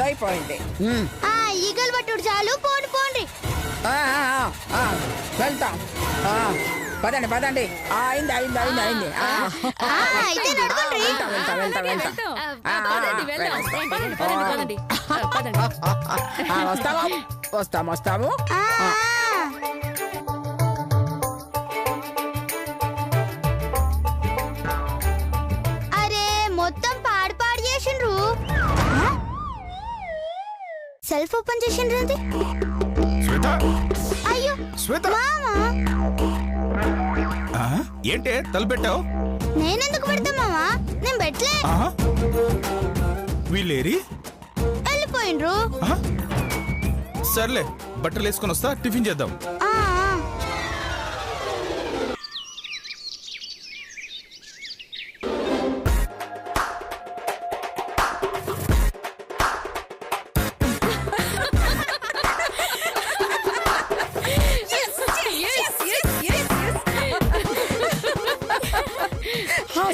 అయిపోయింది. ఈగలు పట్టుడు చాలు, పోండి పోండి. వెళ్తాం. పదండి. అయింది. వస్తాము. అరే మొత్తం పాడు చేసిండ్రు. సెల్ఫ్ ఓపెన్ చేసిండ్రు. అయ్యో మామా, ఏంటే తలు పెట్టావు? నేనెందుకు పెడతా మామా? నేను పెట్టలే. వీళ్ళేరి వెళ్ళిపోయిండ్రు. సర్లే, బట్టలు వేసుకొని వస్తా, టిఫిన్ చేద్దాం.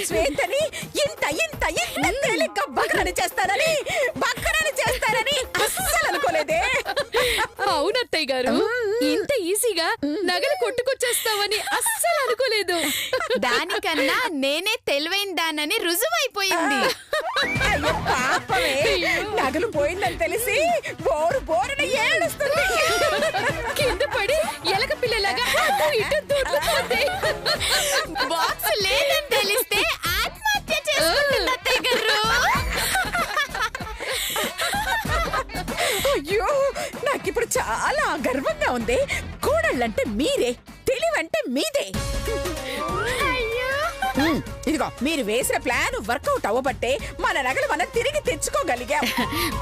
శ్వేతని ఇంత తేలిగ్గా బకరాని చేస్తారని అస్సలు అనుకోలేదే. అవునత్తయ్య గారు, ఇంత ఈజీగా నగలు కొట్టుకొచ్చేస్తావని అస్సలు అనుకోలేదు. దానికన్నా నేనే తెలివైన దానని రుజువైపోయింది. అయ్యో పాపమే, నగలు పోయిందని తెలిసి బోరున ఏడుస్తుంది. కింద పడి ఎలక పిల్లలాగా అటు ఇటు దూరుతుంది. బాక్స్ లేదని తెలిస్తే ఆత్మహత్య చేసుకుంటుంది అత్తయ్య గారు. అయ్యో, నాకిప్పుడు చాలా గర్వంగా ఉంది. కోడళ్ళంటే మీరే, తెలివంటే మీదే. ఇదిగో, మీరు వేసిన ప్లాన్ వర్కౌట్ అవ్వబట్టే మన నగలు మనం తిరిగి తెచ్చుకోగలిగాం.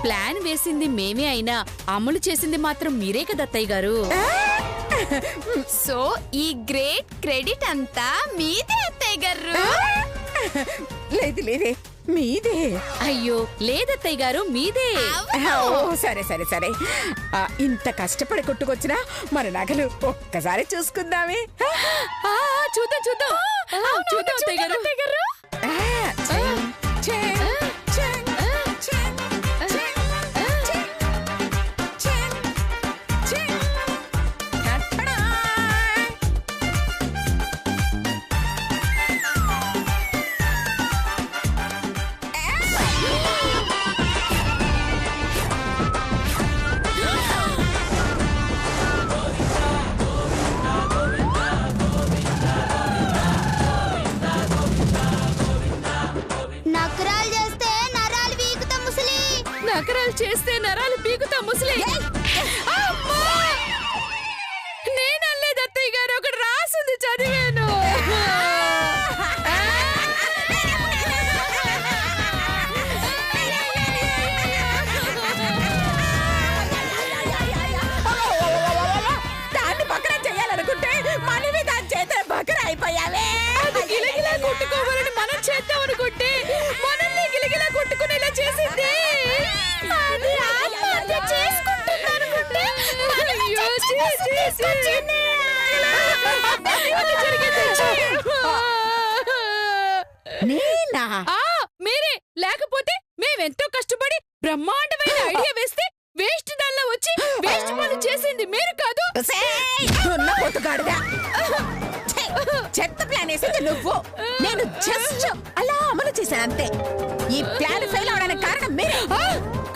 ప్లాన్ వేసింది మేమే అయినా అమలు చేసింది మాత్రం మీరే కదా అత్తయ్య గారు. సో ఈ గ్రేట్ క్రెడిట్ అంతా మీదే అత్తయ్య గారు. లేదే మీదే. అయ్యో లేదత్తయ్య గారు, మీదే. సరే. ఇంత కష్టపడి కొట్టుకొచ్చినా మన నగలు ఒక్కసారి చూసుకుందామే. చూద్దాం అత్తయ్య గారు. నకరాలు చేస్తే నరాలు పీకుతా ముసలి. నేనల్లేదు అత్తయ్య గారు, ఒకటి రాసింది చదివాను. దాన్ని బకరా చేయాలనుకుంటే మనమే దాని చేత బకరా అయిపోయావే. అది గిలగిలా కొట్టుకోవాలని మనం చేద్దాం అనుకుంటే మనల్ని గిలగిలా కొట్టుకునేలా చేసింది. మీరే లేకపోతే మేమెంతో కష్టపడి బ్రహ్మాండమైన ఐడియా వేస్తే వేస్ట్ దానిలో వచ్చి వేస్ట్ పని చేసింది మీరు కాదు. చెత్త ప్లాన్ వేసింది నువ్వు, నేను జస్ట్ అలా అమలు చేశాను అంతే. ఈ ప్లాన్ ఫెయిల్ అవడానికి కారణం మీరే.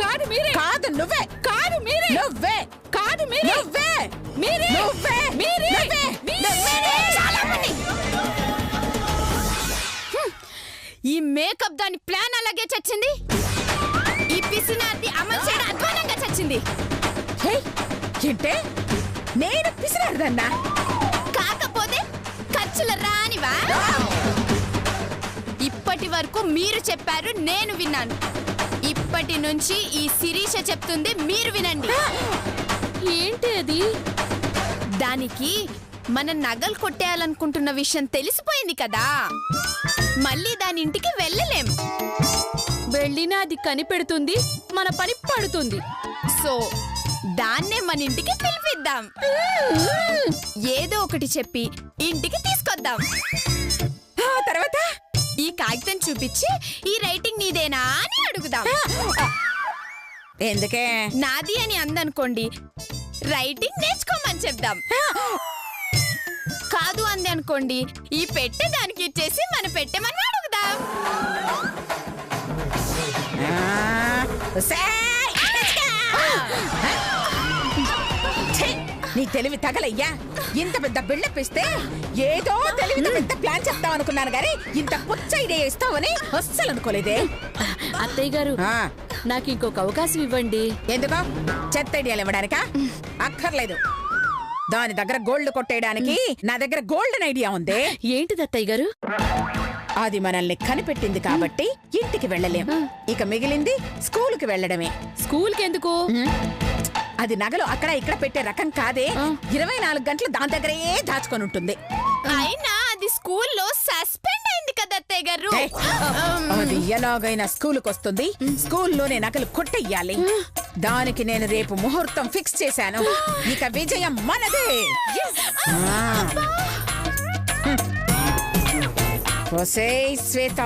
కాదు మీరే. కాదు నువ్వే. కాదు మీరే. నువ్వే. కాదు మీరే. నువ్వే. మీరే. నువ్వే. మీరే. చాలా మంది. ఈ మేకప్ దాని ప్లాన్ అలాగే చచ్చింది. ఈ పిసినార్ది అమలు చేయడం అధ్వానంగా చచ్చింది. ఏంటే నేను పిసినారుదన్నా? కాకపోతే ఖర్చుల రానివా? ఇప్పటి వరకు మీరు చెప్పారు, నేను విన్నాను. ఇప్పటి నుంచి ఈ శిరీష చెప్తుంది, మీరు వినండి. ఏంటి అది? దానికి మన నగలు కొట్టేయాలనుకుంటున్న విషయం తెలిసిపోయింది కదా, మళ్ళీ దాని ఇంటికి వెళ్ళలేం. వెళ్ళినా అది కనిపెడుతుంది, మన పని పడుతుంది. సో దాన్నే మన ఇంటికి పిలిపిద్దాం. ఏదో ఒకటి చెప్పి ఇంటికి తీసుకొద్దాం. తర్వాత ఈ కాగితం చూపించి ఈ రైటింగ్ నీదేనా అని అడుగుదాం. ఎందుకే? నాది అని అందనుకోండి రైటింగ్ నేర్చుకోమని చెప్దాం. కాదు అంది అనుకోండి ఈ పెట్టె దానికి ఇచ్చేసి మన పెట్టెమని అడుగుదాం. నీ తెలివి తగలయ్యా. ఇంత పెద్ద బిల్డప్ ఇస్తే ఏదో తెలివితో పెద్ద ప్లాన్ చెప్తాం అనుకున్నాను గానీ ఇంత పుచ్చ ఐడియా ఇస్తావని అస్సలు అనుకోలేదే. అత్తయ్య గారు నాకు ఇంకొక అవకాశం ఇవ్వండి. ఎందుకో? చెత్త ఐడియాలు ఇవ్వడానికా? అక్కర్లేదు. దాని దగ్గర గోల్డ్ కొట్టేయడానికి నా దగ్గర గోల్డెన్ ఐడియా ఉంది. ఏంటిది అత్తయ్య గారు? అది మనల్ని కనిపెట్టింది కాబట్టి ఇంటికి వెళ్ళలేం. ఇక మిగిలింది స్కూలుకి వెళ్ళడమే. స్కూల్కి ఎందుకు? అది నగలు అక్కడ ఇక్కడ పెట్టే రకం కాదే. 24 గంటలు దాని దగ్గరే దాచుకొని ఉంటుంది. అయినా అది స్కూల్లో సస్పెండ్ అయింది కదా అత్తయ్య గారు. అది ఎలాగైనా స్కూలుకి వస్తుంది. స్కూల్లోనే నగలు కొట్టెయ్యాలి. దానికి నేను రేపు ముహూర్తం ఫిక్స్ చేశాను. ఇక విజయం మనదే. ఒసేయ్ శ్వేత,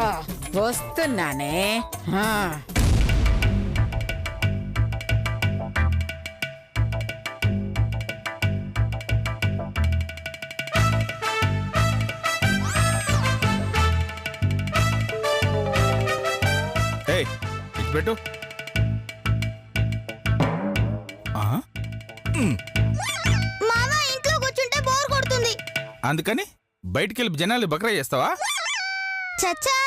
వస్తున్నానే. పెట్టు. మామ ఇంట్లో కూర్చుంటే బోర్ కొడుతుంది. అందుకని బయటికెళ్ళి జనాలు బక్రా చేస్తావా? చచ్చా,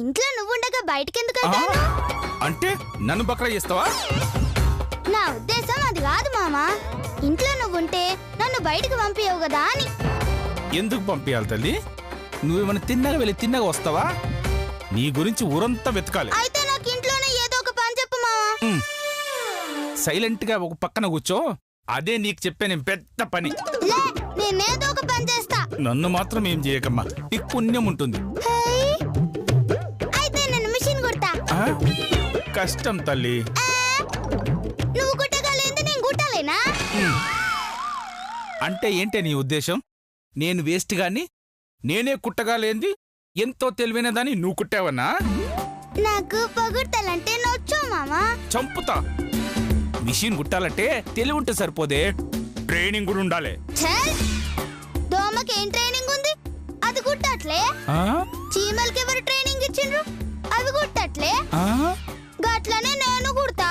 ఇంట్లో నువ్వుండగా బయటకెందుకు వెళ్తాను? అంటే నన్ను బక్రా చేస్తావా? నా ఉద్దేశం అది కాదు మామా. ఇంట్లో నువ్వుంటే నన్ను బయటకు పంపించవు కదా అని. ఎందుకు పంపించాలి తల్లి? నువ్వేమైనా తిన్నగా వెళ్ళి తిన్నగా వస్తావా? నీ గురించి ఊరంతా వెతకాలి. అయితే నాకు ఇంట్లోనే ఏదో ఒక పని చెప్పు మామా. సైలెంట్ గా ఒక పక్కన కూర్చో. అదే నీకు చెప్పే నేను పెద్ద పని. నేనేదో ఒక పని చేస్తా. నన్ను మాత్రం ఏం చేయకమ్మా, నీకు పుణ్యం ఉంటుంది. అయితే నేను మిషన్ కుడతా. కష్టం తల్లి. నువ్వు కుట్టగలేంది నేను కుట్టాలేనా? అంటే ఏంటే నీ ఉద్దేశం? నేను వేస్ట్ గాని నేనే కుట్టగాలేంది ఎంతో తెలివైన దాన్ని నువ్వు కుట్టావన్నా? నాకు పొగుడతాలంటే నొచ్చు మామా. చంపుతా. మిషన్ కుట్టాలంటే తెలివి ఉంటే సరిపోదే, ట్రైనింగ్ కూడా ఉండాలి. దోమకి ఏం ట్రైనింగ్ ఉంది? అది కుట్టట్లే. చీమలకి ఎవరు ట్రైనింగ్ ఇచ్చిండ్రు? అవి కుట్టట్లే. గట్లనే నేను కుడతా.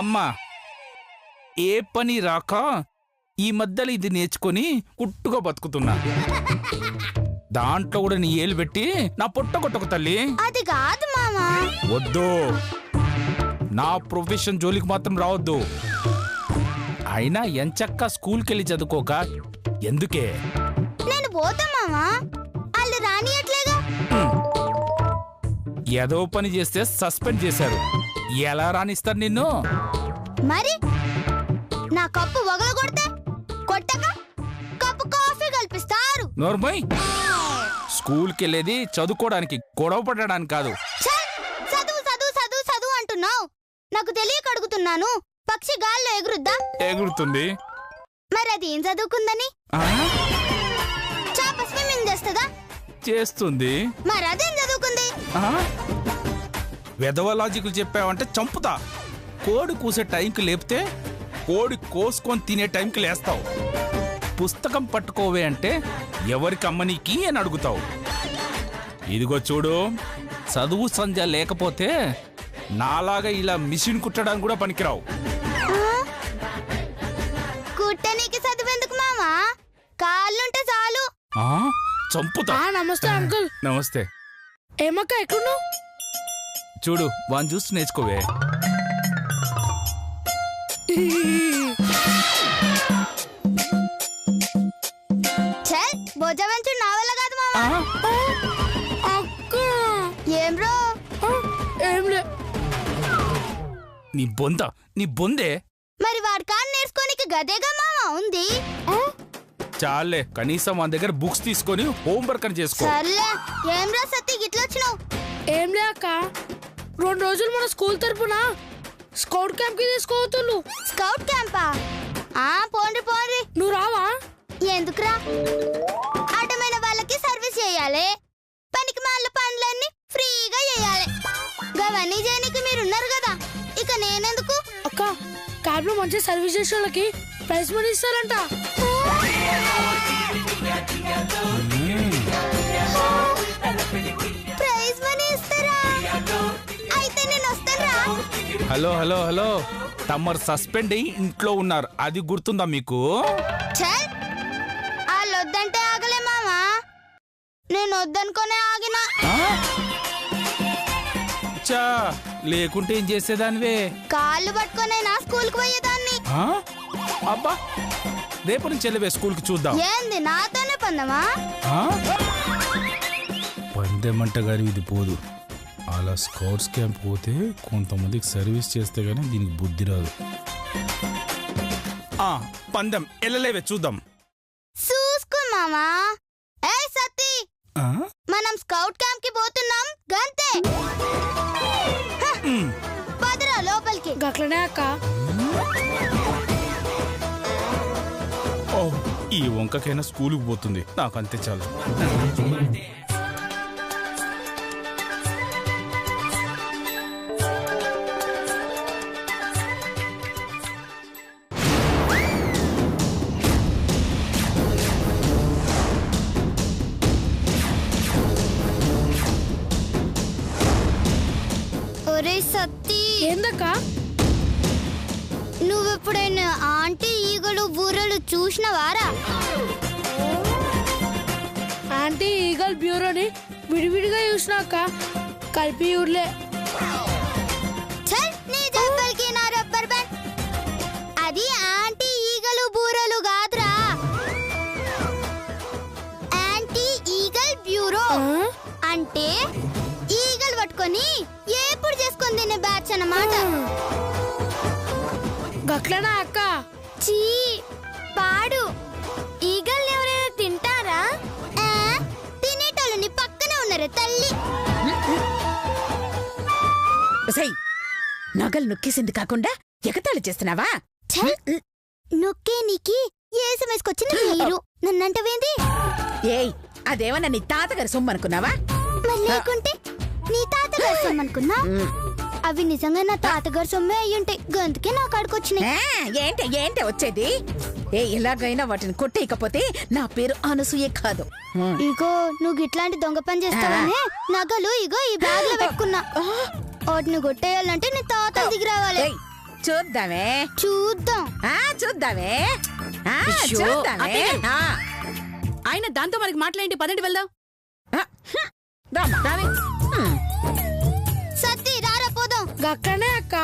అమ్మా, ఏ పని రాక ఈ మధ్యలో ఇది నేర్చుకొని కుట్టుగా బతుకుతున్నా. దాంట్లో కూడా నీ ఏలు పెట్టి నా పొట్ట కొట్టకు తల్లి. అది కాదు మామా. వద్దు, నా ప్రొఫెషన్ జోలికి మాత్రం రావద్దు. అయినా ఎంచక్క స్కూల్కి వెళ్ళి చదువుకోక ఎందుకే? నేను పోతా మామా, వాళ్ళు రానియట్లేగా. ఏదో పని చేస్తే సస్పెండ్ చేశారు. ఎలా రానిస్తారు నిన్ను? మరి నా కప్పు వగలగొడితే కొట్టక కప్పు కాఫీ కల్పిస్తారు. నోర్మై, స్కూల్కి వెళ్ళేది చదువుకోవడానికి, గొడవ పడడానికి కాదు. చదువు చదువు చదువు చదువు అంటున్నావు. నాకు తెలియక అడుగుతున్నాను. పక్షి గాల్లో ఎగురుద్దా? ఎగురుతుంది. మరి అది ఏం చదువుకుందని? చాప స్విమ్మింగ్ చేస్తుందా? చేస్తుంది. మరి అదేం చదువుకుంది? వెధవ లాజిక్లు చెప్పావంటే చంపుతా. కోడి కూసే టైంకి లేపితే కోడి కోసుకొని తినే టైంకి లేస్తావు. పుస్తకం పట్టుకోవే అంటే ఎవరికి అమ్మనీకి అని అడుగుతావు. ఇదిగో చూడు, చదువు సంధ్య లేకపోతే నాలాగా ఇలా మిషన్ కుట్టడానికి కూడా పనికిరావు. కుట్టనీకి చదువెందుకు మామా? కాళ్ళుంటే చాలు. చంపుతా. నమస్తే అంకుల్. నమస్తే. ఏమక్క ఎక్కడున్నావు? చూడు, వాన్ చూసి నేర్చుకోవే. భోజవంచు నా వల్ల కాదు మామా. అక్క ఏం రో? ఏం లే. నీ బొందే. మరి వాడి కాన్ నేర్చుకోనికి గదేగా మామా ఉంది. చాలే, కనీసం మన దగ్గర బుక్స్ తీసుకొని హోంవర్క్ అని చేసుకో. సర్లే. ఏం రా సత్తి గిట్లొచ్చినావు? ఏం లే అక్క, 2 రోజులు మన స్కూల్ తరపున స్కౌట్ క్యాంప్ కి తీసుకోవద్దు. Scout CAMPA? పోండి పోండి. నువ్వు రావా? ఎందుకురా? అడ్డమైన వాళ్ళకి సర్వీస్ చేయాలి. పనికి మాల పనులన్నీ ఫ్రీగా చేయాలి. పని చేయడానికి మీరున్నారు కదా, ఇక నేనెందుకు? అక్క క్యాబ్ లో మంచి సర్వీస్ చేసే వాళ్ళకి ప్రైజ్ మనీ ఇస్తారంట. ప్రైజ్ మనీ ఇస్తారా? అయితే నేను వస్తారా? హలో హలో హలో తమరు సస్పెండ్ అయ్యి ఇంట్లో ఉన్నారు, అది గుర్తుందా మీకు? ఛల్, వాళ్ళు వద్దంటే ఆగలే మామా, నేను వద్దనుకోనే ఆగినా. చా లేకుంటే ఏం చేసేదానివే? కాళ్ళు పట్టుకొని నా స్కూల్కి పోయేదాన్ని. ఆ? అబ్బా రేపు నుంచి వెళ్ళవే స్కూల్కి చూద్దాం. ఏంది నాతోనే పందమా? ఆ? పందెమంట గారి ఇది పోదు. అలా స్కౌట్స్ క్యాంప్ పోతే కొంతమందికి సర్వీస్ చేస్తే గానీ దీనికి బుద్ధి రాదు. పందెం వెళ్ళలేవే చూద్దాం. చూసుకో మామా. ఏ సతీ, ఆ? మనం స్కౌట్ క్యాంప్ కి పోతున్నాం గంతే. పదరా లోపలికి. గట్లనే అక్క. ఓ, ఈ వంకకైనా స్కూల్కి పోతుంది, నాకు అంతే చాలు. ఒరే సతీ, ఏందక్క? నువ్వెప్పుడైనా ఆంటీ ఈగలు బూరలు చూసినవారా? ఆంటీ ఈగల్ బ్యూరోని విడివిడిగా చూసినాక కలిపి ఊర్లే. ఛల్, నీ జబ్బలకి నా రబ్బర్ బ్యాండ్. అది ఆంటీ ఈగలు బూరలు కాదురా, యాంటీ ఈగల్ బ్యూరో. అంటే ఈగలు పట్టుకొని ఎప్పుడు చేసుకొని తినే బ్యాచ్ అన్నమాట. గట్లనా అక్క? చీ పాడు, ఈగల్ని ఎవరైనా తింటారా? తినేటోళ్ళు నీ పక్కనే ఉన్నారు తల్లి. నగలు నొక్కేసింది కాకుండా ఎగతాళి చేస్తున్నావా? నొక్కే నీకి ఏసం వేసుకొచ్చింది మీరు, నన్నంటవేంది? ఏయ్, అదేమన్నా నీ తాతగారి సొమ్ము అనుకున్నావా? మరి లేకుంటే నీ తాతగారి సొమ్ము అనుకున్నా? అవి నిజంగా నా తాతగారి సొమ్మే అయ్యుంటాయి, గందుకే నా కాడికి వచ్చినాయి. ఏంటే వచ్చేది? ఎలాగైనా వాటిని కొట్టేయకపోతే నా పేరు అనసూయే కాదు. ఇగో నువ్వు ఇట్లాంటి దొంగ పని చేస్తావని నగలు ఇగో ఈ బ్యాగ్ లో పెట్టుకున్నా. వాటిని కొట్టేయాలంటే నీ తాతలు దిగి రావాలి. చూద్దామే చూద్దాం. చూద్దామే అయ్యో, చూద్దామే. ఆయన దాంతో మనకి మాట్లాడి పదండి వెళ్దాం. రావే. సత్తి రారా పోదాం. గట్లనే అక్క.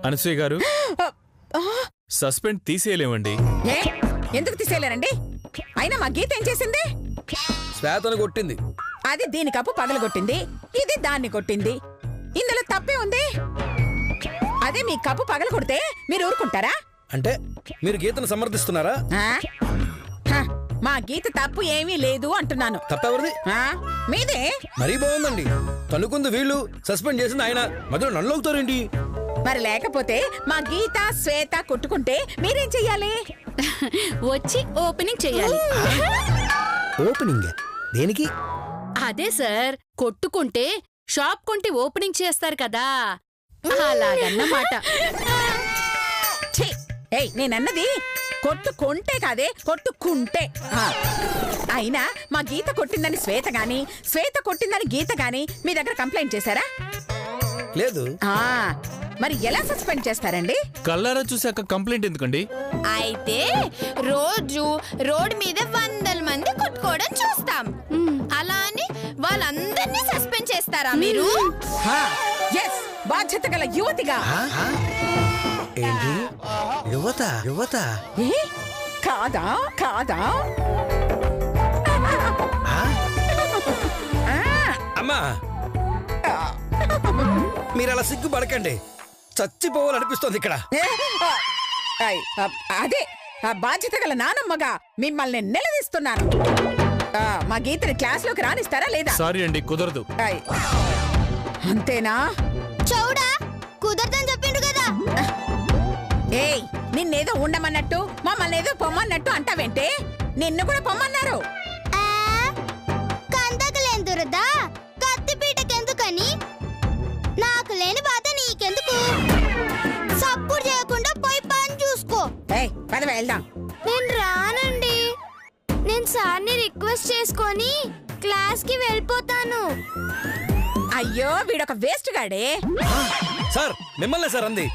అనసూయ గారు, సస్పెండ్ తీసేయలేమండి. ఎందుకు తీసేయలేరండి? అయినా మా గీత ఏం చేసింది? శ్వేతను కొట్టింది. అది దీని కప్పు పగలు కొట్టింది, ఇది దాన్ని కొట్టింది. ఇందులో తప్పే ఉంది. అదే మీ కప్పు పగలు కొడితే మీరు ఊరుకుంటారా? అంటే మీరు గీతను సమర్థిస్తున్నారా? మా గీత తప్పు ఏమీ లేదు అంటున్నాను. తప్పెవరిది? మీదే. మరీ బాగుందండి. తనుకుంది వీళ్ళు, సస్పెండ్ చేసింది ఆయన, మధ్యలో నన్ను అవుతారేంటి? మరి లేకపోతే మా గీత శ్వేత కొట్టుకుంటే మీరేం చెయ్యాలి? వచ్చి ఓపెనింగ్ చెయ్యాలి. ఓపెనింగ్ దేనికి? అదే సార్, కొట్టుకుంటే షాప్ కొంటే ఓపెనింగ్ చేస్తారు కదా, అలాగన్నమాట. నేనన్నది కొట్టుకుంటే కాదే, కొట్టుకుంటే. అయినా మా గీత కొట్టిందని శ్వేత గాని, శ్వేత కొట్టిందని గీత గాని మీ దగ్గర కంప్లైంట్ చేశారా? లేదు. మరి ఎలా సస్పెండ్ చేస్తారండి? కళ్ళారా చూసాక కంప్లైంట్ ఎందుకండి? అయితే రోజు రోడ్ మీద 100 మంది కొట్టుకోవడం చూస్తాం, అలా అని వాళ్ళందరినీ సస్పెండ్ చేస్తారా మీరు? బాధ్యత గల యువతిగా. ఏంటి యువత? యువత కాదా? కాదా? అమ్మా, మీరు అలా సిగ్గుపడకండి, చచ్చిపోవాలనిపిస్తోంది ఇక్కడ. అదే బాధ్యత గల నానమ్మగా మిమ్మల్ని నిలదీస్తున్నాను. మా గీతని క్లాస్ లోకి రానిస్తారా లేదా? సారీ అండి, కుదరదు. ఆయ్. అంతేనా? చౌడా కుదరదని చెప్పిండు కదా. ఏయ్, నిన్నేదో ఉండమన్నట్టు మమ్మల్ని ఏదో పొమ్మన్నట్టు అంటావేంటే? నిన్ను కూడా పొమ్మన్నారు. కందకలేని దురదా కత్తిపీటకెందుకని? నాకు లేని బాధ నీకెందుకు? సప్పుడు చేయకుండా పోయి పని చూసుకో. ఏయ్, పద వెళ్దాం. నేను రానండి. నేను సార్ని రిక్వెస్ట్ చేసుకొని క్లాస్ కి వెళ్ళిపోతాను. అయ్యో, వీడొక వేస్ట్ గాడే. సార్ మిమ్మల్నే సార్ అంది.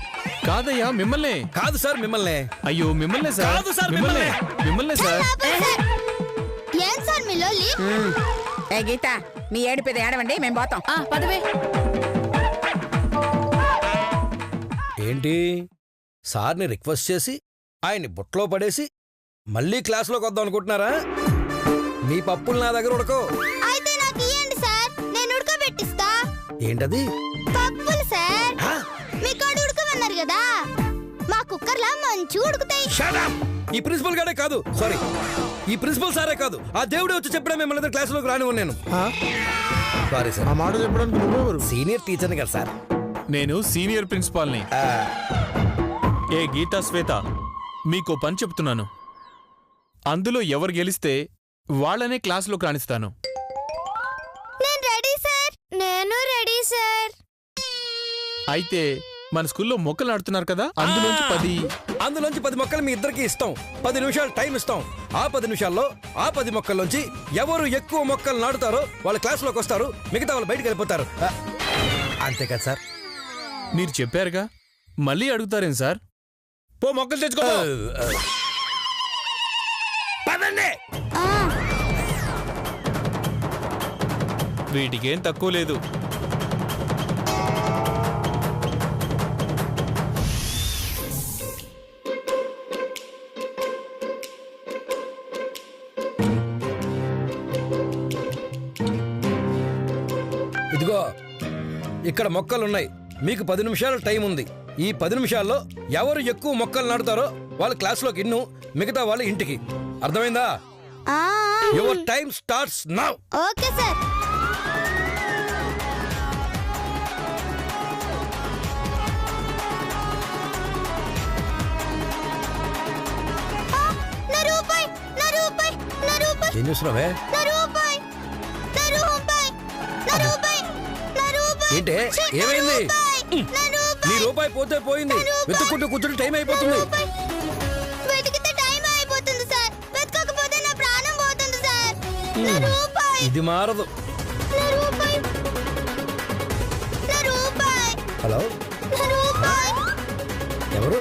కాదయ్యా, మిమ్మల్నే. కాదు సార్ మిమ్మల్నే. అయ్యో, మిమ్మల్నే సార్. కాదు సార్, మిమ్మల్నే. మిమ్మల్నే సార్. ఏం సార్ మీ లొల్లి? ఏ గీత, మీ ఏడిపేది ఏడవండి, మేము పోతాం. పదవే. ఏంటి సార్ని రిక్వెస్ట్ చేసి ఆయన్ని బుట్టలో పడేసి మళ్ళీ క్లాస్లోకి వద్దాం అనుకుంటున్నారా? మీ పప్పులు నా దగ్గర ఉడకో. అయితే నాకు ఇయ్యండి సార్, నేను ఉడకబెట్టిస్తా. ఏంటది? పప్పులు సార్. మీ కాడ ఉడకమన్నారు కదా, మా కుక్కర్లా మంచి ఉడుకుతాయి. ఈ ప్రిన్సిపల్ గారే కాదు, సారీ, ఈ ప్రిన్సిపల్ సారే కాదు, ఆ దేవుడే వచ్చి చెప్పడా మిమ్మల్ని క్లాసులోకి రానివ్వను నేను. Sorry sir. మాట చెప్పడానికి నువ్వెవరు? సీనియర్ టీచర్ని కదా సార్. నేను సీనియర్ ప్రిన్సిపాల్ని. ఏ గీతా శ్వేత, మీకు పని చెప్తున్నాను. అందులో ఎవరు గెలిస్తే వాళ్ళనే క్లాసులోకి రాణిస్తాను. నేను రెడీ సార్. నేను రెడీ సార్. అయితే మన స్కూల్లో మొక్కలు నాడుతున్నారు కదా, అందులోంచి 10 మొక్కలు మీ ఇద్దరికి ఇస్తాం. 10 నిమిషాలు టైం ఇస్తాం. ఆ 10 నిమిషాల్లో ఆ 10 మొక్కల్లోంచి ఎవరు ఎక్కువ మొక్కలు నాటుతారో వాళ్ళ క్లాసులోకి వస్తారు, మిగతా వాళ్ళు బయటకు వెళ్ళిపోతారు. అంతే కదా సార్? మీరు చెప్పారుగా, మళ్ళీ అడుగుతారేం సార్? పో మొక్కలు తెచ్చుకో. వీటికేం తక్కువ లేదు. ఇదిగో ఇక్కడ మొక్కలున్నాయి. మీకు 10 నిమిషాలు టైం ఉంది. ఈ 10 నిమిషాల్లో ఎవరు ఎక్కువ మొక్కలు నాటుతారో వాళ్ళ క్లాస్లోకి ఇన్ను, మిగతా వాళ్ళు ఇంటికి. అర్థమైందా? Your time starts now. Okay sir. ఏం చూస్తున్నావే? ఏంటే ఏమైంది? నీ రూపాయి పోతే పోయింది, వెతుక్కుంటూ కూర్చుంటే టైం అయిపోతుంది. వెతికితే టైం అయిపోతుంది సార్, వెతకకపోతే నా ప్రాణం పోతుంది సార్. ఇది మారదు. హలో, ఎవరు?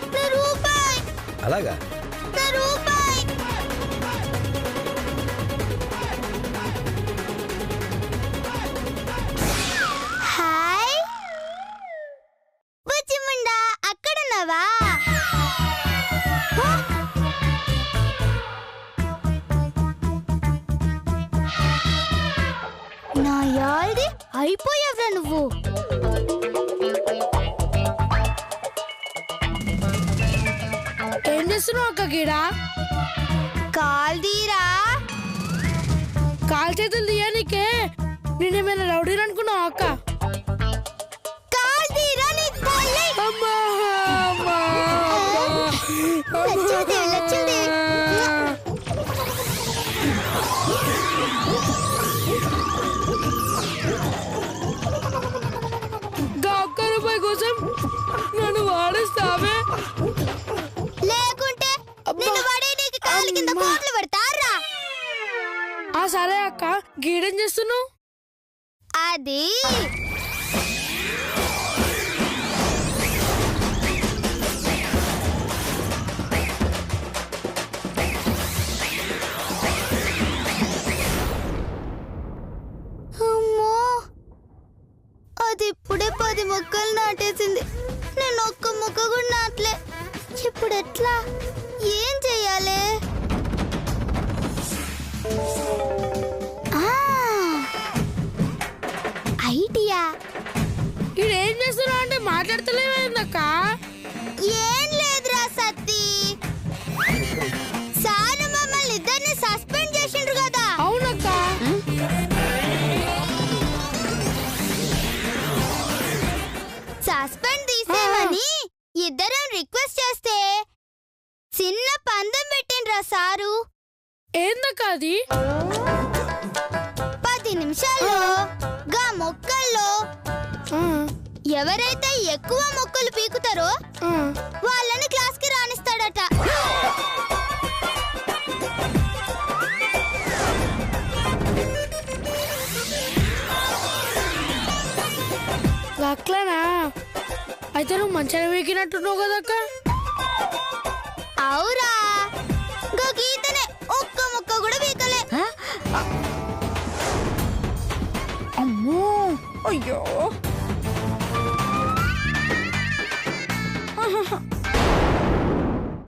అలాగా? హాయ్ బుచ్చిముండా, అక్కడున్నావా? నా యాల్ది అయిపోయావురా నువ్వు. ఏం చేస్తున్నావు అక్క గీడా? కాల్దీరా. కాలు చేతులు తీయనికే నేనేమైనా రౌడీని అనుకున్నావు అక్క? కాల్దీరా నీకు పోలే. అమ్మా లచ్చింది. ఒక్క రూపాయి కోసం నన్ను వాడేస్తావే? లేకుంటే నిన్ను వాడి నీకు కాలు కింద కోట్లు పెడతారా? సరే అక్క, గీడేం చేస్తున్నావు? అది అమ్మో, అది ఇప్పుడే 10 మొక్కలు నాటేసింది. నేను ఒక్క మొక్క కూడా నాటలే. ఇప్పుడు ఎట్లా? ఏం చెయ్యాలి? ఐడియా. చెప్పారా సారు? ఏందక్క అది? 10 నిమిషాల్లో గా మొక్కల్లో ఎవరైతే ఎక్కువ మొక్కలు పీకుతారో వాళ్ళని క్లాస్ కి రాణిస్తాడట. అట్లనా? అయితే నువ్వు మంచిగా వీకినట్టున్నావు కదక్క. అవురా, గా గీతనే ఒక్క మొక్క కూడా పీకలే. అమ్మో, అయ్యో